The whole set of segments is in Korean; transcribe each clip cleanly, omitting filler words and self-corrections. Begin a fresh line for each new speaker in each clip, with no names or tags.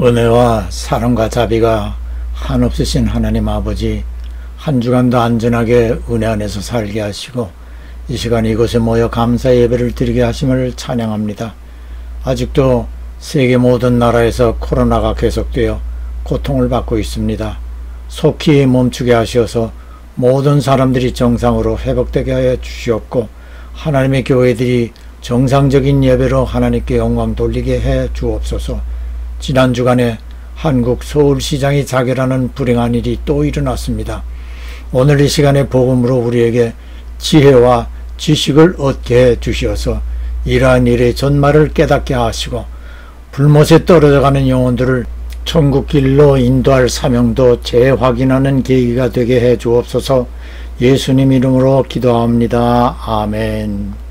은혜와 사랑과 자비가 한없으신 하나님 아버지, 한 주간도 안전하게 은혜 안에서 살게 하시고 이 시간 이곳에 모여 감사 예배를 드리게 하심을 찬양합니다. 아직도 세계 모든 나라에서 코로나가 계속되어 고통을 받고 있습니다. 속히 멈추게 하시어서 모든 사람들이 정상으로 회복되게 하여 주시옵고, 하나님의 교회들이 정상적인 예배로 하나님께 영광 돌리게 해 주옵소서. 지난 주간에 한국 서울시장이 자결하는 불행한 일이 또 일어났습니다. 오늘 이 시간의 복음으로 우리에게 지혜와 지식을 얻게 해 주시어서 이러한 일의 전말을 깨닫게 하시고, 불못에 떨어져가는 영혼들을 천국 길로 인도할 사명도 재확인하는 계기가 되게 해 주옵소서. 예수님 이름으로 기도합니다. 아멘.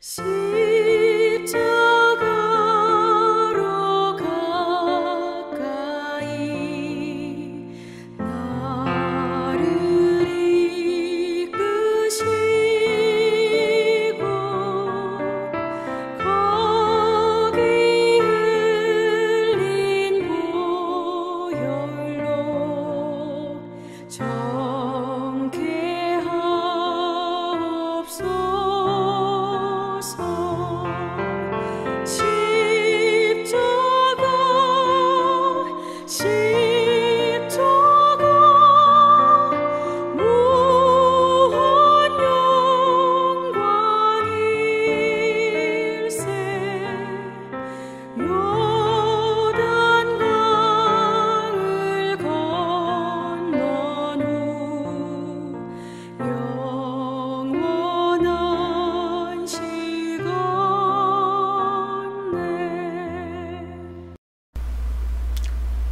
십자가로 가까이 나를 이끄시고 거기 흘린 보혈로 정케하옵소서.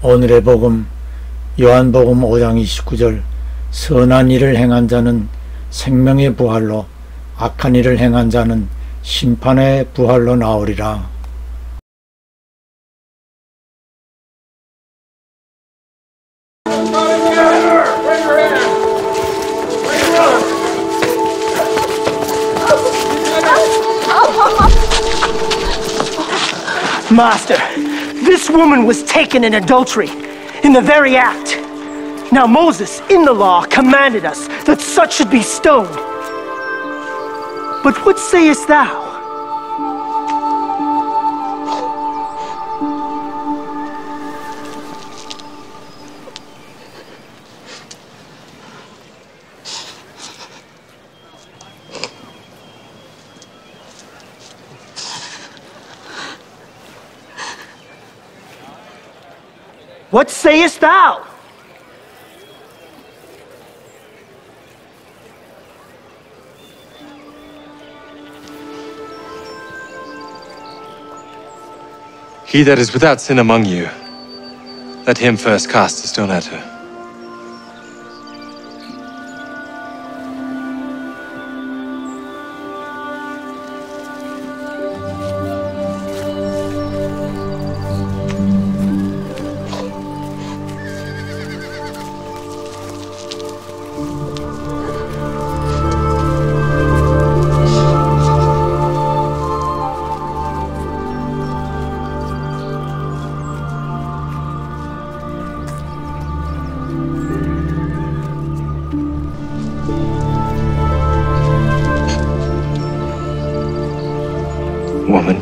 오늘의 복음 요한복음 5장 29절, 선한 일을 행한 자는 생명의 부활로, 악한 일을 행한 자는 심판의 부활로 나오리라.
Master, this woman was taken in adultery, in the very act. Now Moses, in the law, commanded us that such should be stoned. But what sayest thou? What sayest thou?
He that is without sin among you, let him first cast a stone at her. Woman,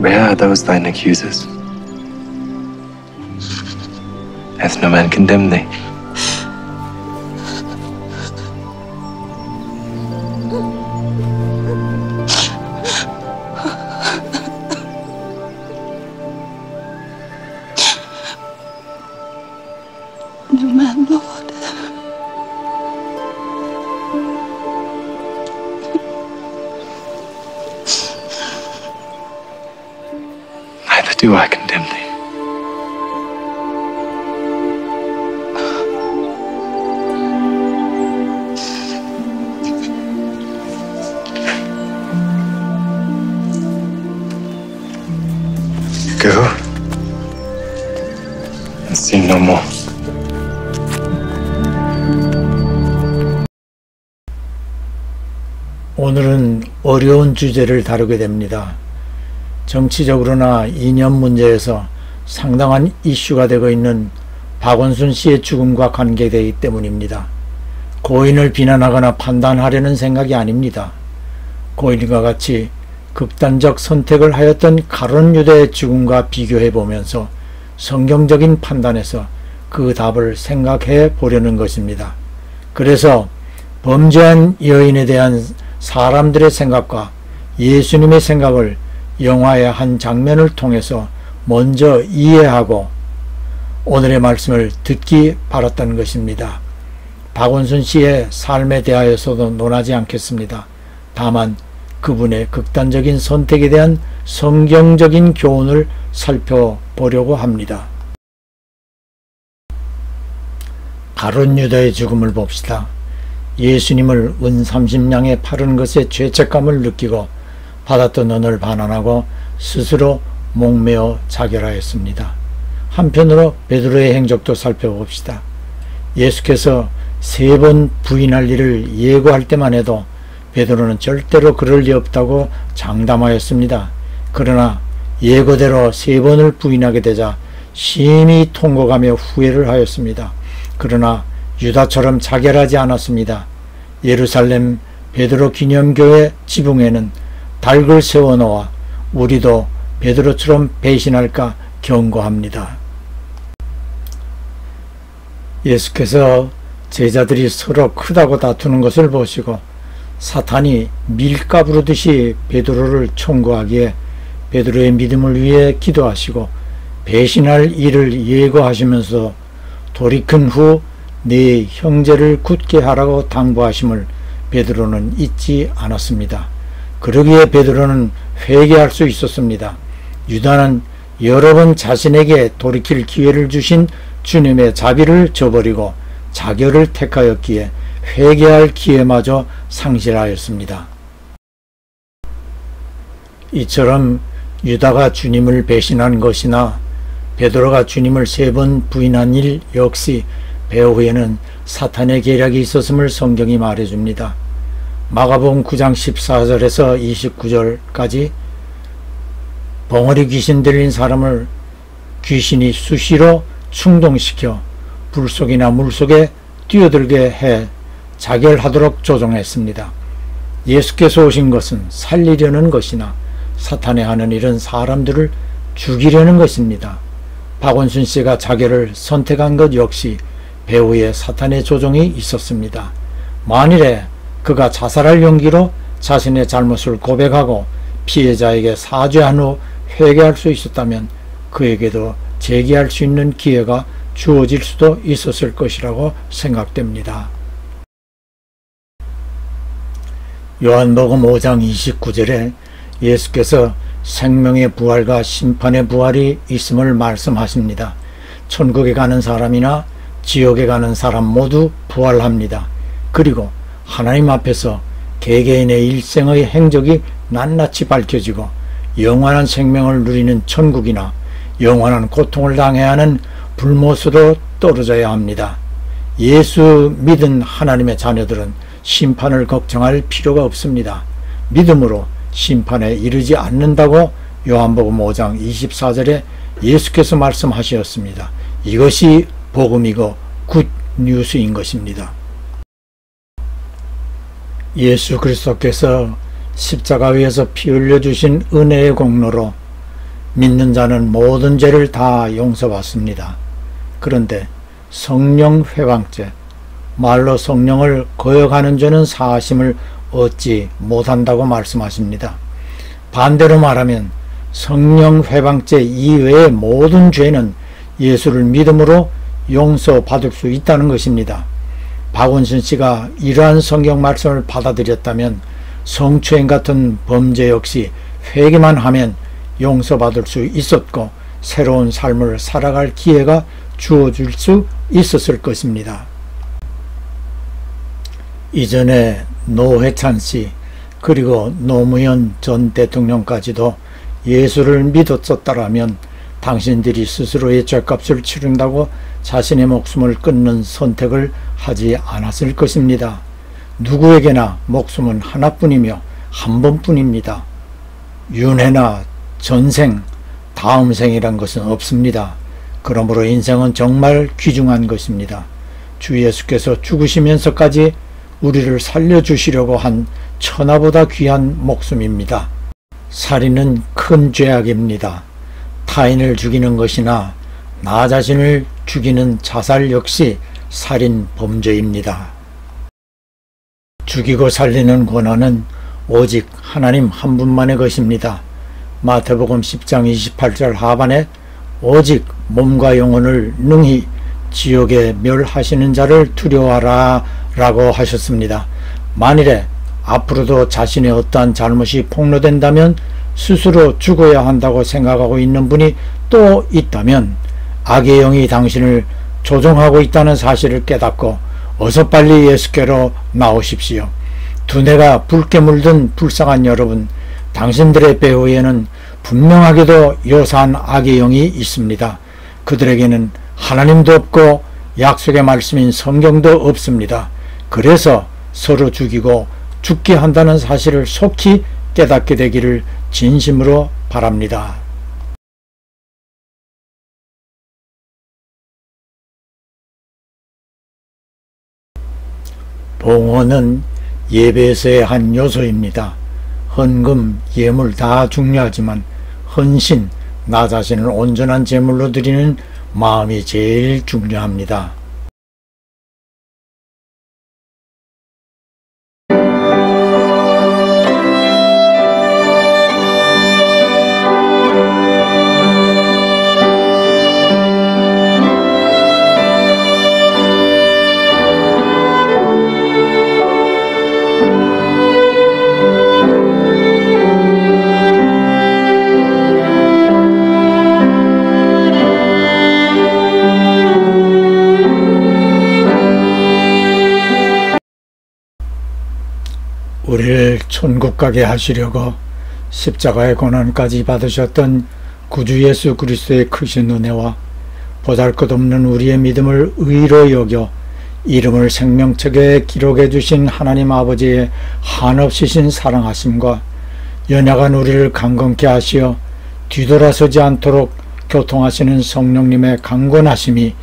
where are those thine accusers? Hath no man condemned thee?
No man, Lord.
do I condemn thee? and sin no more.
오늘은 어려운 주제를 다루게 됩니다. 정치적으로나 이념 문제에서 상당한 이슈가 되고 있는 박원순 씨의 죽음과 관계되기 때문입니다. 고인을 비난하거나 판단하려는 생각이 아닙니다. 고인과 같이 극단적 선택을 하였던 가룟 유다의 죽음과 비교해 보면서 성경적인 판단에서 그 답을 생각해 보려는 것입니다. 그래서 범죄한 여인에 대한 사람들의 생각과 예수님의 생각을 영화의 한 장면을 통해서 먼저 이해하고 오늘의 말씀을 듣기 바랐던 것입니다. 박원순 씨의 삶에 대하여서도 논하지 않겠습니다. 다만 그분의 극단적인 선택에 대한 성경적인 교훈을 살펴보려고 합니다. 가룟 유다의 죽음을 봅시다. 예수님을 은 30냥에 팔은 것에 죄책감을 느끼고 받았던 은을 반환하고 스스로 목매어 자결하였습니다. 한편으로 베드로의 행적도 살펴봅시다. 예수께서 3번 부인할 일을 예고할 때만 해도 베드로는 절대로 그럴 리 없다고 장담하였습니다. 그러나 예고대로 3번을 부인하게 되자 심히 통곡하며 후회를 하였습니다. 그러나 유다처럼 자결하지 않았습니다. 예루살렘 베드로 기념교회 지붕에는 닭을 세워놓아 우리도 베드로처럼 배신할까 경고합니다. 예수께서 제자들이 서로 크다고 다투는 것을 보시고 사탄이 밀가 부르듯이 베드로를 청구하기에 베드로의 믿음을 위해 기도하시고 배신할 일을 예고하시면서 돌이킨 후 네 형제를 굳게 하라고 당부하심을 베드로는 잊지 않았습니다. 그러기에 베드로는 회개할 수 있었습니다. 유다는 여러 번 자신에게 돌이킬 기회를 주신 주님의 자비를 저버리고 자결을 택하였기에 회개할 기회마저 상실하였습니다. 이처럼 유다가 주님을 배신한 것이나 베드로가 주님을 3번 부인한 일 역시 배후에는 사탄의 계략이 있었음을 성경이 말해줍니다. 마가복음 9장 14절에서 29절까지 벙어리 귀신 들린 사람을 귀신이 수시로 충동시켜 불속이나 물속에 뛰어들게 해 자결하도록 조종했습니다. 예수께서 오신 것은 살리려는 것이나 사탄이 하는 일은 사람들을 죽이려는 것입니다. 박원순 씨가 자결을 선택한 것 역시 배후에 사탄의 조종이 있었습니다. 만일에 그가 자살할 용기로 자신의 잘못을 고백하고 피해자에게 사죄한 후 회개할 수 있었다면 그에게도 재기할 수 있는 기회가 주어질 수도 있었을 것이라고 생각됩니다. 요한복음 5장 29절에 예수께서 생명의 부활과 심판의 부활이 있음을 말씀하십니다. 천국에 가는 사람이나 지옥에 가는 사람 모두 부활합니다. 그리고 하나님 앞에서 개개인의 일생의 행적이 낱낱이 밝혀지고 영원한 생명을 누리는 천국이나 영원한 고통을 당해야 하는 불못으로 떨어져야 합니다. 예수 믿은 하나님의 자녀들은 심판을 걱정할 필요가 없습니다. 믿음으로 심판에 이르지 않는다고 요한복음 5장 24절에 예수께서 말씀하셨습니다. 이것이 복음이고 굿 뉴스인 것입니다. 예수 그리스도께서 십자가 위에서 피 흘려주신 은혜의 공로로 믿는 자는 모든 죄를 다 용서받습니다. 그런데 성령 회방죄, 말로 성령을 거역하는 죄는 사하심을 얻지 못한다고 말씀하십니다. 반대로 말하면 성령 회방죄 이외의 모든 죄는 예수를 믿음으로 용서받을 수 있다는 것입니다. 박원순 씨가 이러한 성경 말씀을 받아들였다면 성추행 같은 범죄 역시 회개만 하면 용서받을 수 있었고 새로운 삶을 살아갈 기회가 주어질 수 있었을 것입니다. 이전에 노회찬 씨 그리고 노무현 전 대통령까지도 예수를 믿었었다라면 당신들이 스스로의 죗값을 치른다고 자신의 목숨을 끊는 선택을 하지 않았을 것입니다. 누구에게나 목숨은 하나뿐이며 한 번뿐입니다. 윤회나 전생, 다음 생이란 것은 없습니다. 그러므로 인생은 정말 귀중한 것입니다. 주 예수께서 죽으시면서까지 우리를 살려주시려고 한 천하보다 귀한 목숨입니다. 살인은 큰 죄악입니다. 타인을 죽이는 것이나 나 자신을 죽이는 자살 역시 살인 범죄입니다. 죽이고 살리는 권한은 오직 하나님 한 분만의 것입니다. 마태복음 10장 28절 하반에 오직 몸과 영혼을 능히 지옥에 멸하시는 자를 두려워하라 라고 하셨습니다. 만일에 앞으로도 자신의 어떠한 잘못이 폭로된다면 스스로 죽어야 한다고 생각하고 있는 분이 또 있다면 악의 영이 당신을 조종하고 있다는 사실을 깨닫고 어서 빨리 예수께로 나오십시오. 두뇌가 붉게 물든 불쌍한 여러분, 당신들의 배후에는 분명하게도 요사한 악의 영이 있습니다. 그들에게는 하나님도 없고 약속의 말씀인 성경도 없습니다. 그래서 서로 죽이고 죽게 한다는 사실을 속히 깨닫게 되기를 진심으로 바랍니다. 봉헌은 예배에서의 한 요소입니다. 헌금, 예물 다 중요하지만 헌신, 나 자신을 온전한 제물로 드리는 마음이 제일 중요합니다. 우리를 천국 가게 하시려고 십자가의 고난까지 받으셨던 구주 예수 그리스도의 크신 은혜와 보잘것없는 우리의 믿음을 의로 여겨 이름을 생명책에 기록해 주신 하나님 아버지의 한없이신 사랑하심과 연약한 우리를 강건케 하시어 뒤돌아서지 않도록 교통하시는 성령님의 강권하심이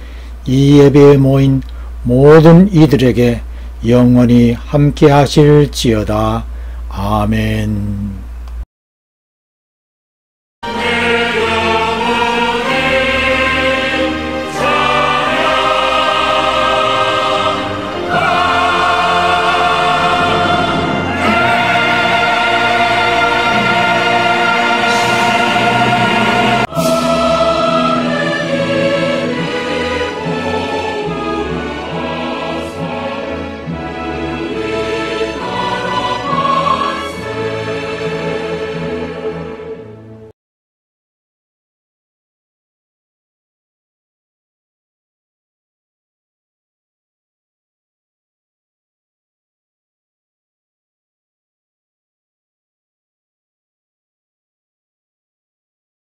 이 예배에 모인 모든 이들에게 영원히 함께 하실지어다. 아멘.